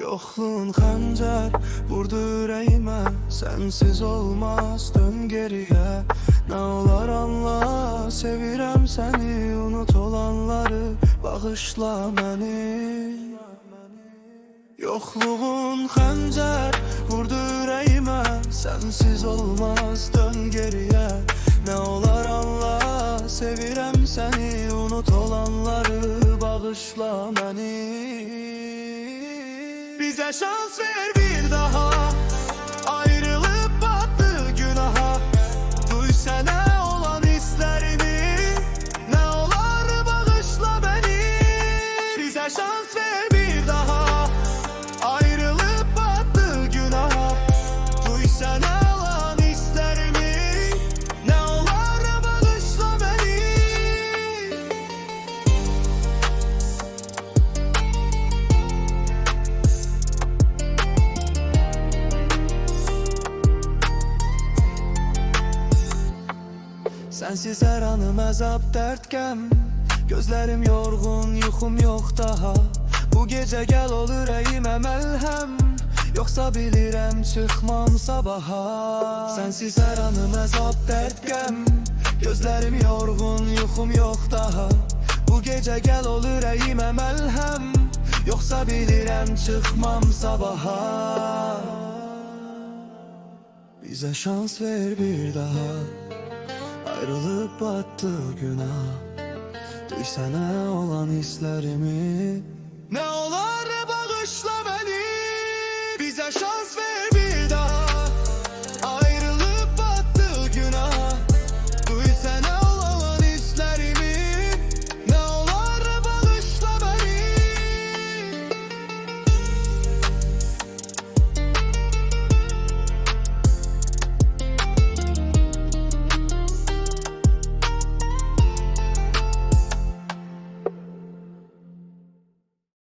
Yokluğun xəncər vurdu ürəyimə. Sensiz olmaz, dön geriyə. Ne olar anla, sevirəm səni. Unut olanları, bağışla məni. Yokluğun xəncər vurdu ürəyimə. Sensiz olmaz, dön geriyə. Ne olar anla, sevirəm səni. Unut olanları, bağışla məni. Bize şans ver bir daha. Ayrılıp battı günaha. Duy sana olan hislerimi. Ne olar bağışla beni. Bize şans ver bir daha. Ayrılıp battı günaha. Duy sana olan hislerimi. Ne olar bağışla beni. Sensiz her anım əzab dərd qəm. Gözlerim yorgun, yuxum yox daha. Bu gece gel ol ürəyimə məlhəm. Yoksa bilirəm çıxmam sabaha. Sensiz her anım əzab dərd qəm. Gözlerim yorgun, yuxum yox daha. Bu gece gel ol ürəyimə məlhəm. Yoksa bilirəm çıxmam sabaha. Bize şans ver bir daha. Ayrılıp battı günah. Duy sana olan hislerimi. Ne olar bağışla beni. Bize şans ver.